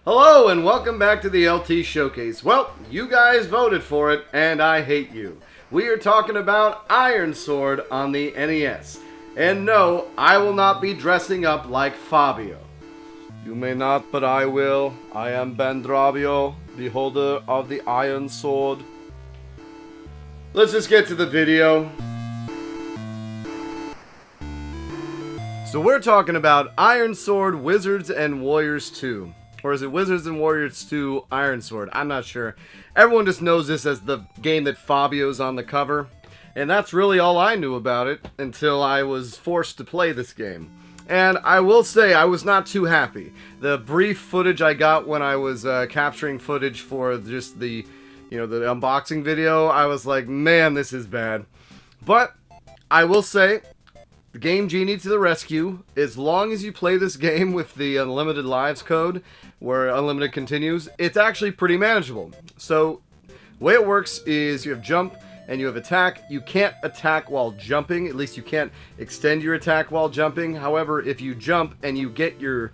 Hello and welcome back to the LT Showcase. Well, you guys voted for it and I hate you. We are talking about IronSword on the NES. And no, I will not be dressing up like Fabio. You may not, but I will. I am Bandana, beholder of the Iron Sword. Let's just get to the video. So we're talking about IronSword Wizards and Warriors 2. Or is it Wizards and Warriors 2 IronSword? I'm not sure. Everyone just knows this as the game that Fabio's on the cover. And that's really all I knew about it until I was forced to play this game. And I will say I was not too happy. The brief footage I got when I was capturing footage for just the, the unboxing video, I was like, man, this is bad. But I will say, the Game Genie to the rescue. As long as you play this game with the Unlimited Lives code, where Unlimited continues, it's actually pretty manageable. So, the way it works is you have jump and you have attack. You can't attack while jumping. At least you can't extend your attack while jumping. However, if you jump and you get your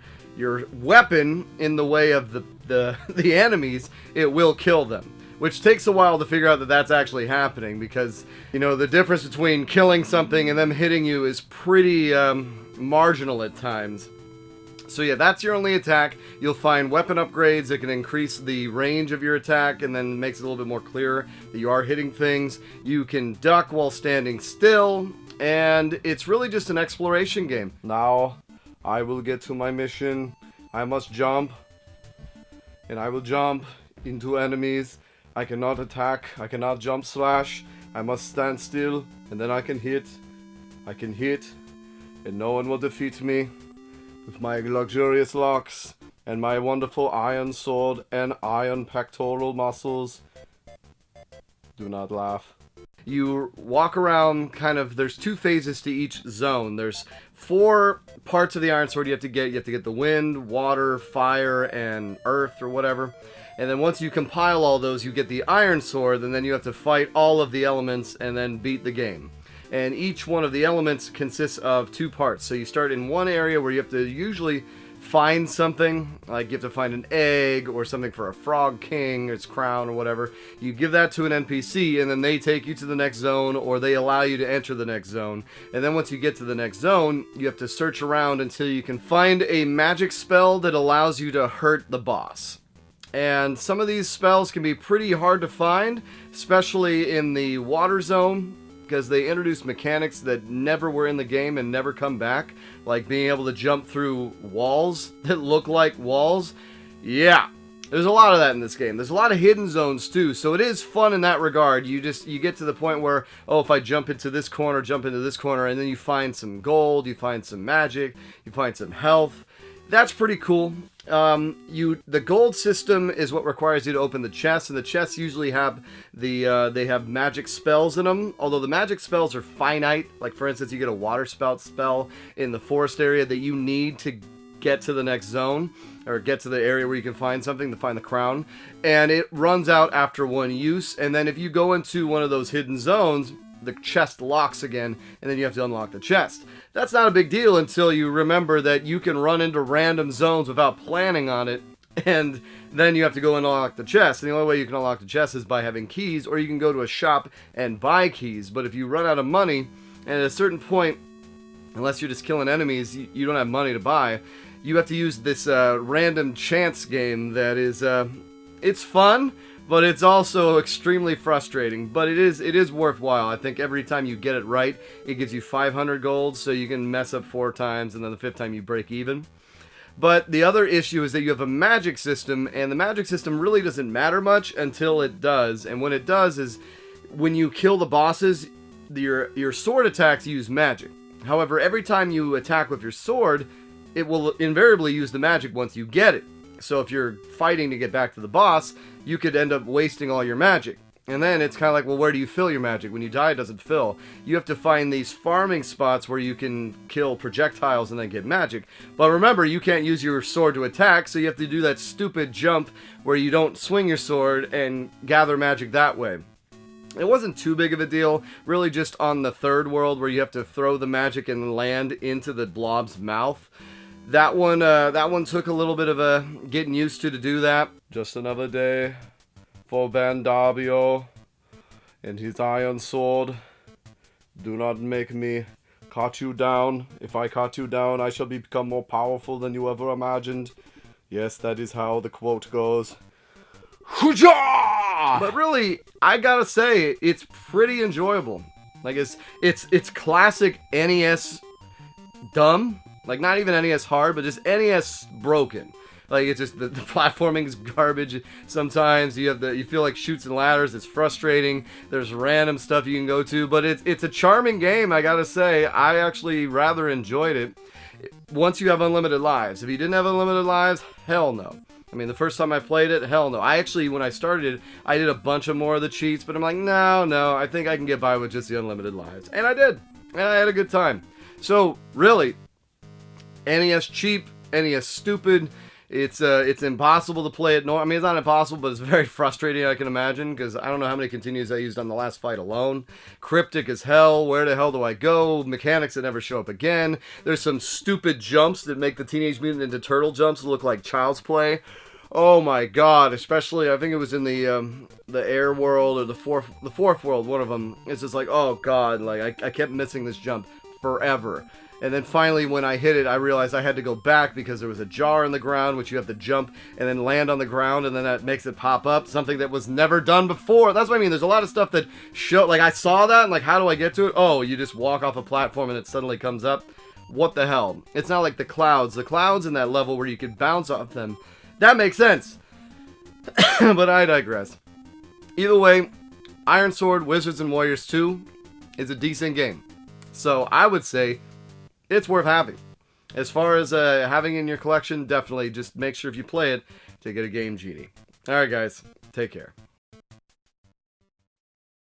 weapon in the way of the enemies, it will kill them. Which takes a while to figure out that that's actually happening because, the difference between killing something and them hitting you is pretty marginal at times. So yeah, that's your only attack. You'll find weapon upgrades that can increase the range of your attack and then makes it a little bit more clear that you are hitting things. You can duck while standing still, and it's really just an exploration game. Now, I will get to my mission. I must jump, and I will jump into enemies. I cannot attack, I cannot jump slash, I must stand still, and then I can hit, and no one will defeat me with my luxurious locks, and my wonderful iron sword, and iron pectoral muscles. Do not laugh. You walk around there's 2 phases to each zone. There's 4 parts of the Iron Sword you have to get. You have to get the wind, water, fire, and earth, or whatever. And then once you compile all those, you get the Iron Sword, and then you have to fight all of the elements and then beat the game. And each one of the elements consists of 2 parts. So you start in one area where you have to usually find something, like you have to find an egg or something for a frog king, its crown or whatever. You give that to an NPC and then they take you to the next zone, or they allow you to enter the next zone. And then once you get to the next zone, you have to search around until you can find a magic spell that allows you to hurt the boss. And some of these spells can be pretty hard to find, especially in the water zone, because they introduce mechanics that never were in the game and never come back, like being able to jump through walls that look like walls. Yeah, there's a lot of that in this game. There's a lot of hidden zones too, so it is fun in that regard. You get to the point where, oh, if I jump into this corner, and then you find some gold, you find some magic, you find some health. That's pretty cool. The gold system is what requires you to open the chests, and the chests usually have they have magic spells in them, although the magic spells are finite. Like, for instance, you get a water spout spell in the forest area that you need to get to the next zone, or get to the area where you can find something to find the crown, and it runs out after 1 use, and then if you go into one of those hidden zones, the chest locks again, and then you have to unlock the chest. That's not a big deal until you remember that you can run into random zones without planning on it, and then you have to go and unlock the chest. And the only way you can unlock the chest is by having keys, or you can go to a shop and buy keys. But if you run out of money, and at a certain point, unless you're just killing enemies, you don't have money to buy, you have to use this random chance game that is, it's fun, but it's also extremely frustrating. But it is worthwhile. I think every time you get it right, it gives you 500 gold, so you can mess up 4 times, and then the 5th time you break even. But the other issue is that you have a magic system, and the magic system really doesn't matter much until it does. And when it does is, when you kill the bosses, your sword attacks use magic. However, every time you attack with your sword, it will invariably use the magic once you get it. So if you're fighting to get back to the boss, you could end up wasting all your magic. And then it's kind of like, well, where do you fill your magic? When you die, it doesn't fill. You have to find these farming spots where you can kill projectiles and then get magic. But remember, you can't use your sword to attack, so you have to do that stupid jump where you don't swing your sword and gather magic that way. It wasn't too big of a deal, really just on the third world where you have to throw the magic and land into the blob's mouth. That one took a little bit of a getting used to do that. Just another day for Fabio and his iron sword. Do not make me cut you down. If I cut you down, I shall become more powerful than you ever imagined. Yes, that is how the quote goes. But really, I gotta say, it's pretty enjoyable. Like, it's classic NES dumb. Like, not even NES hard, but just NES broken. Like, it's just the platforming is garbage. Sometimes you feel like chutes and ladders. It's frustrating. There's random stuff you can go to, but it's a charming game. I gotta say, I actually rather enjoyed it. Once you have unlimited lives. If you didn't have unlimited lives, hell no. I mean, the first time I played it, hell no. I actually, when I started it, I did a bunch of more of the cheats, but I'm like, no, I think I can get by with just the unlimited lives. And I did. And I had a good time. So, really, NES cheap, NES stupid. It's impossible to play it. I mean, it's not impossible, but it's very frustrating, I can imagine, because I don't know how many continues I used on the last fight alone. Cryptic as hell. Where the hell do I go? Mechanics that never show up again. There's some stupid jumps that make the Teenage Mutant Ninja Turtle jumps look like child's play. Oh my god, especially, I think it was in the air world, or the fourth world, one of them. It's just like, oh god, like, I kept missing this jump forever. And then finally, when I hit it, I realized I had to go back because there was a jar in the ground, which you have to jump and then land on the ground, and then that makes it pop up. Something that was never done before. That's what I mean. There's a lot of stuff that like, I saw that, and like, how do I get to it? Oh, you just walk off a platform and it suddenly comes up. What the hell? It's not like the clouds. The clouds in that level where you could bounce off them. That makes sense. But I digress. Either way, IronSword Wizards and Warriors 2 is a decent game. So I would say it's worth having. As far as having in your collection, definitely just make sure if you play it to get a Game Genie. Alright guys, take care.